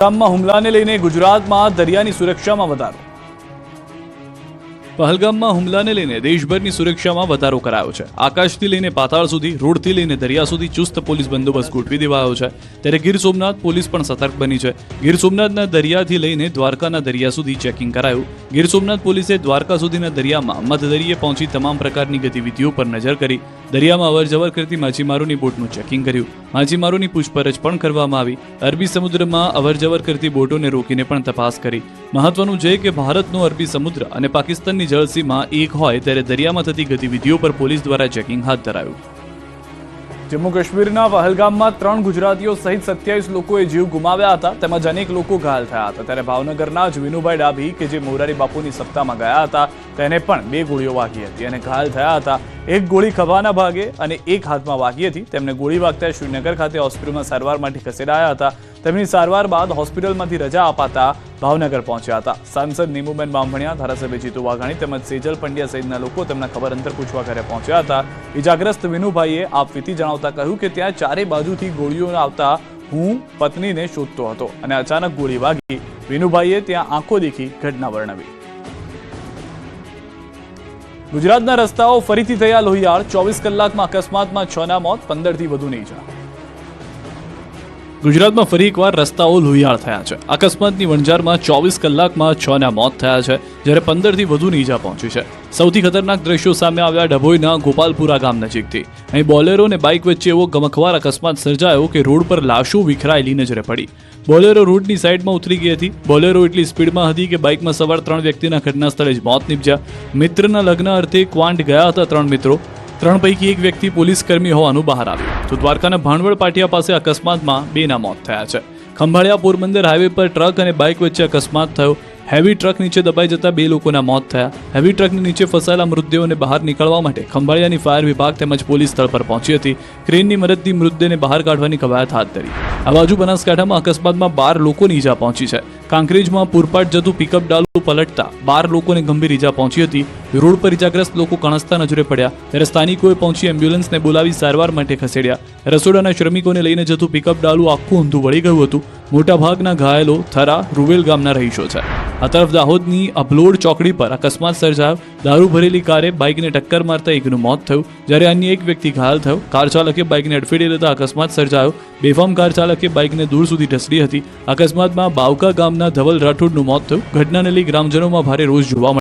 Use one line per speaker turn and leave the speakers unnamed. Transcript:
પહલગામમાં હુમલાને લઈને ગુજરાતમાં દરિયાની સુરક્ષામાં વધારો. પહલગામમાં હુમલાને લઈને દેશભરની સુરક્ષામાં વધારો કરાયો છે. આકાશથી લઈને પાતાળ સુધી, રોડથી લઈને દરિયા સુધી ચુસ્ત પોલીસ બંદોબસ્ત ગોઠવી દેવાયો છે. ત્યારે ગીર સોમનાથ પોલીસ પણ સતર્ક બની છે. ગીર સોમનાથના દરિયાથી લઈને દ્વારકાના દરિયા સુધી ચેકિંગ કરાયું. ગીર સોમનાથ પોલીસે દ્વારકા સુધીના દરિયામાં મધદરિયે પહોંચી તમામ પ્રકારની ગતિવિધિઓ પર નજર કરી. દરિયામાં અવરજવર કરતી માછીમારોની બોટનું ચેકિંગ કર્યું. માછીમારોની પૂછપરછ પણ કરવામાં આવી. અરબી સમુદ્રમાં અવરજવર કરતી બોટોને રોકીને પણ તપાસ કરી. મહત્વનું છે કે ભારતનો અરબી સમુદ્ર અને પાકિસ્તાનની જળસીમા એક હોય ત્યારે દરિયામાં થતી ગતિવિધિઓ પર પોલીસ દ્વારા ચેકિંગ હાથ ધરાયું. જમ્મુ કાશ્મીરના પહલગામમાં 3 ગુજરાતીઓ સહિત 27 લોકોએ જીવ ગુમાવ્યા હતા, તેમજ અનેક લોકો ઘાયલ થયા હતા. ત્યારે ભાવનગરના જ વિનુભાઈ ડાભી કે જે મોરારી બાપુની સપ્તાહમાં ગયા હતા, તેને પણ 2 ગોળીઓ વાગી હતી અને ઘાયલ થયા હતા. એક ગોળી ખભાના ભાગે અને એક હાથમાં વાગી હતી. તેમને ગોળી વાગતા શ્રીનગર ખાતે હોસ્પિટલમાં સારવાર માટે ખસેડાયા હતા. તેમની સારવાર બાદ હોસ્પિટલમાંથી રજા અપાતા ભાવનગર પહોંચ્યા હતા. સાંસદ નીમુબેન બામભણિયા, ધારાસભ્ય જીતુ વાઘાણી તેમજ સેજલ પંડ્યા સહિતના લોકો તેમના ખબર અંતર પૂછવા ઘરે પહોંચ્યા હતા. ઇજાગ્રસ્ત વિનુભાઈએ આપવીતી જણાવતા કહ્યું કે ત્યાં ચારે બાજુથી ગોળીઓ આવતા હું પત્નીને શોધતો હતો અને અચાનક ગોળી વાગી. વિનુભાઈએ ત્યાં આંખો દેખી ઘટના વર્ણવી. ગુજરાતના રસ્તાઓ ફરીથી થયા લોહિયાળ. 24 કલાકમાં અકસ્માતમાં 6ના મોત, 15થી વધુને ઈજા. ગુજરાતમાં ફરી એકવાર રસ્તાઓ લોહિયાળ થયા છે. અકસ્માતની વણઝારમાં 24 કલાકમાં 6ના મોત થયા છે, જ્યારે 15થી વધુની ઈજા પહોંચી છે. સૌથી ખતરનાક દ્રશ્યો સામે આવ્યા ડભોઈના ગોપાલપુરા ગામ નજીકથી. અહીં બોલેરો અને બાઇક વચ્ચે એવો ગમખ્વાર અકસ્માત સર્જાયો કે રોડ પર લાશો વિખરાયેલી નજરે પડી. બોલેરો રોડની સાઈડમાં ઉતરી ગઈ હતી. બોલેરો એટલી સ્પીડમાં હતી કે બાઇકમાં સવાર 3 વ્યક્તિના ઘટના સ્થળે જ મોત નીપજ્યા. મિત્રના લગ્ન અર્થે ક્વાંટ ગયા હતા 3 મિત્રો. 3 પૈકી એક વ્યક્તિ પોલીસ કર્મી હોવાનું બહાર આવ્યું. તો દ્વારકાના ભાણવડ પાટિયા પાસે અકસ્માતમાં 2ના મોત થયા છે. ખંભાળિયા પોરબંદર હાઈવે પર ટ્રક અને બાઇક વચ્ચે અકસ્માત થયો. હેવી ટ્રક નીચે દબાઈ જતા 2 લોકોના મોત થયા. હેવી ટ્રકની નીચે ફસાયેલા મૃતદેહોને બહાર નીકળવા માટે ખંભાળિયાની ફાયર વિભાગ તેમજ પોલીસ સ્થળ પર પહોંચી હતી. ક્રેનની મદદથી મૃતદેહને બહાર કાઢવાની કવાયત હાથ ધરી. આ બાજુ બનાસકાંઠામાં અકસ્માતમાં 12 લોકોની ઈજા પહોંચી છે. કાંકરેજમાં પૂરપાટ જતું પિકઅપ ડાલુ પલટતા 12 લોકોને ગંભીર ઈજા પહોંચી હતી. રોડ પર ઈજાગ્રસ્ત લોકો કણસતા નજરે પડ્યા ત્યારે સ્થાનિકોએ પહોંચી એમ્બ્યુલન્સને બોલાવી સારવાર માટે ખસેડ્યા. રસોડાના શ્રમિકોને લઈને જતું પિકઅપ ડાલુ આખું ઊંધું વળી ગયું હતું. મોટાભાગના ઘાયલો થરા રૂવેલ ગામના રહીશો છે. આ તરફ દાહોદની અભલોડ ચોકડી પર અકસ્માત સર્જાયો. દારૂ ભરેલી કારે બાઇકને ટક્કર મારતા એકનું મોત થયું, જ્યારે અન્ય એક વ્યક્તિ ઘાયલ થયો. કાર ચાલકે બાઇકને અડફેટે લેતા અકસ્માત સર્જાયો. બેફામ કાર ચાલકે બાઇકને દૂર સુધી ઢસડી હતી. અકસ્માતમાં બાવકા ગામના ધવલ રાઠોડનું મોત થયું. ઘટનાને લઈ ગ્રામજનોમાં ભારે રોષ જોવા મળ્યો.